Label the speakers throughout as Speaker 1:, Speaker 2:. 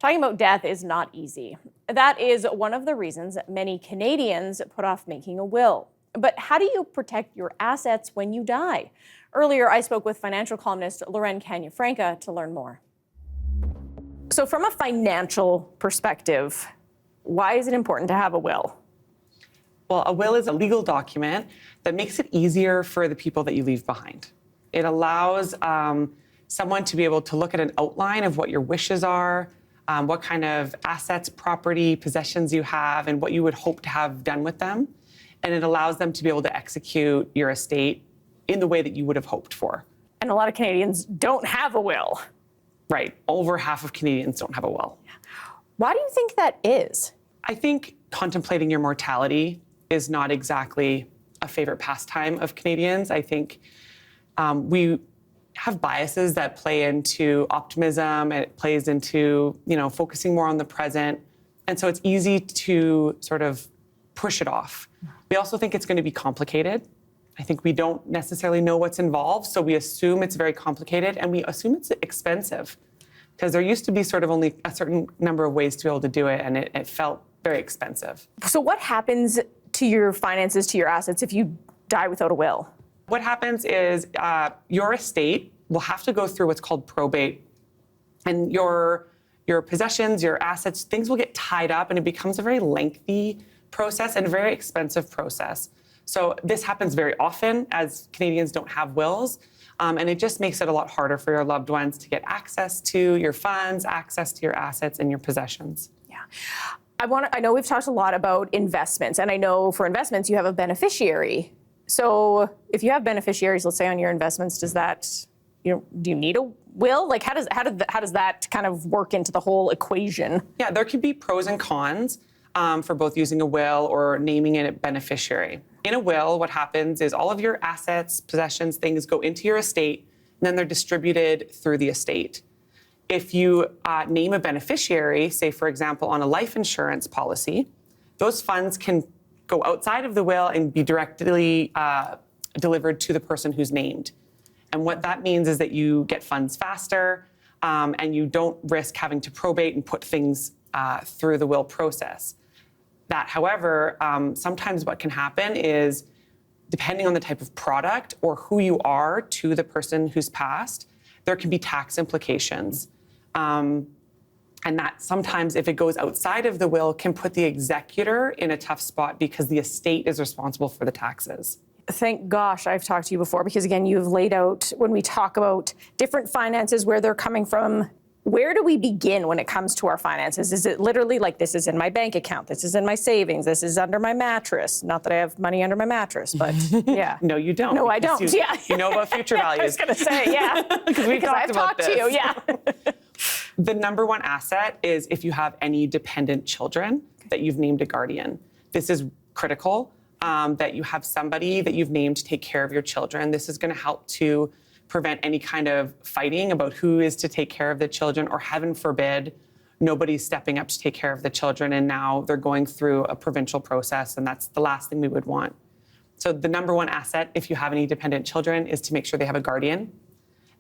Speaker 1: Talking about death is not easy. That is one of the reasons many Canadians put off making a will. But how do you protect your assets when you die? Earlier, I spoke with financial columnist Loren Cagna-Franca to learn more. So from a financial perspective, why is it important to have a will?
Speaker 2: Well, a will is a legal document that makes it easier for the people that you leave behind. It allows someone to be able to look at an outline of what your wishes are, what kind of assets, property, possessions you have, and what you would hope to have done with them. And it allows them to be able to execute your estate in the way that you would have hoped for.
Speaker 1: And a lot of Canadians don't have a will.
Speaker 2: Right. Over half of Canadians don't have a will.
Speaker 1: Why do you think that is?
Speaker 2: I think contemplating your mortality is not exactly a favorite pastime of Canadians. I think we have biases that play into optimism. It plays into, focusing more on the present. And so it's easy to sort of push it off. We also think it's going to be complicated. I think we don't necessarily know what's involved, so we assume it's very complicated, and we assume it's expensive, because there used to be sort of only a certain number of ways to be able to do it, and it felt very expensive.
Speaker 1: So what happens to your finances, to your assets, if you die without a will?
Speaker 2: What happens is your estate will have to go through what's called probate, and your possessions, your assets, things will get tied up, and it becomes a very lengthy process and a very expensive process. So this happens very often as Canadians don't have wills, and it just makes it a lot harder for your loved ones to get access to your funds, access to your assets and your possessions.
Speaker 1: Yeah. I know we've talked a lot about investments, and I know for investments you have a beneficiary. So if you have beneficiaries, let's say on your investments, does that, do you need a will? Like how does that kind of work into the whole equation?
Speaker 2: Yeah, there can be pros and cons for both using a will or naming it a beneficiary. In a will, what happens is all of your assets, possessions, things go into your estate, and then they're distributed through the estate. If you name a beneficiary, say, for example, on a life insurance policy, those funds can go outside of the will and be directly delivered to the person who's named. And what that means is that you get funds faster, and you don't risk having to probate and put things through the will process. That, however, sometimes what can happen is, depending on the type of product or who you are to the person who's passed, there can be tax implications. And that sometimes, if it goes outside of the will, can put the executor in a tough spot because the estate is responsible for the taxes.
Speaker 1: Thank gosh I've talked to you before, because again, you've laid out, when we talk about different finances, where they're coming from. Where do we begin when it comes to our finances? Is it literally like, this is in my bank account, this is in my savings, this is under my mattress? Not that I have money under my mattress, but yeah.
Speaker 2: No, you don't.
Speaker 1: No, I don't.
Speaker 2: You know about future values.
Speaker 1: I was going to say, yeah.
Speaker 2: because
Speaker 1: I've talked to you, yeah.
Speaker 2: The number one asset is if you have any dependent children that you've named a guardian. This is critical, that you have somebody that you've named to take care of your children. This is going to help to prevent any kind of fighting about who is to take care of the children, or heaven forbid, nobody's stepping up to take care of the children and now they're going through a provincial process, and that's the last thing we would want. So the number one asset, if you have any dependent children, is to make sure they have a guardian.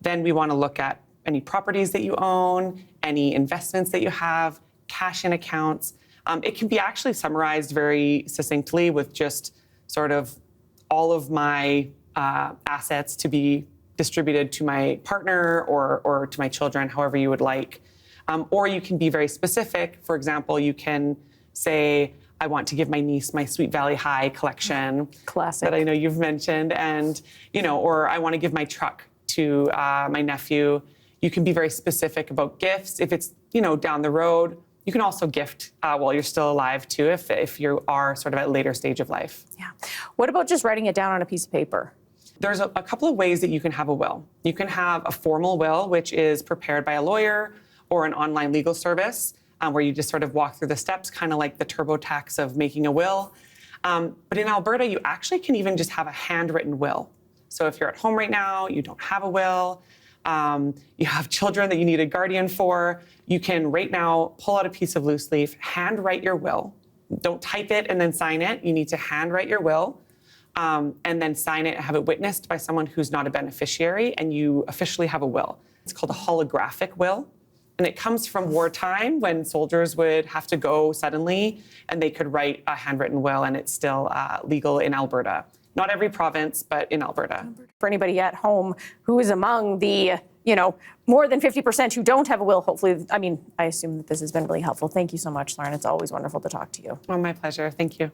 Speaker 2: Then we want to look at any properties that you own, any investments that you have, cash in accounts. It can be actually summarized very succinctly with just sort of all of my assets to be distributed to my partner or to my children, however you would like. Or you can be very specific. For example, you can say, I want to give my niece my Sweet Valley High collection.
Speaker 1: Classic.
Speaker 2: That I know you've mentioned. And, or I want to give my truck to my nephew. You can be very specific about gifts. If it's, down the road, you can also gift while you're still alive too, if you are sort of at a later stage of life.
Speaker 1: Yeah. What about just writing it down on a piece of paper?
Speaker 2: There's a couple of ways that you can have a will. You can have a formal will, which is prepared by a lawyer or an online legal service, where you just sort of walk through the steps, kind of like the TurboTax of making a will. But in Alberta, you actually can even just have a handwritten will. So if you're at home right now, you don't have a will, you have children that you need a guardian for, you can right now pull out a piece of loose leaf, handwrite your will. Don't type it and then sign it. You need to handwrite your will. And then sign it and have it witnessed by someone who's not a beneficiary, and you officially have a will. It's called a holographic will. And it comes from wartime when soldiers would have to go suddenly and they could write a handwritten will, and it's still legal in Alberta. Not every province, but in Alberta.
Speaker 1: For anybody at home who is among the, more than 50% who don't have a will, hopefully, I assume that this has been really helpful. Thank you so much, Lauren. It's always wonderful to talk to you.
Speaker 2: Oh, my pleasure. Thank you.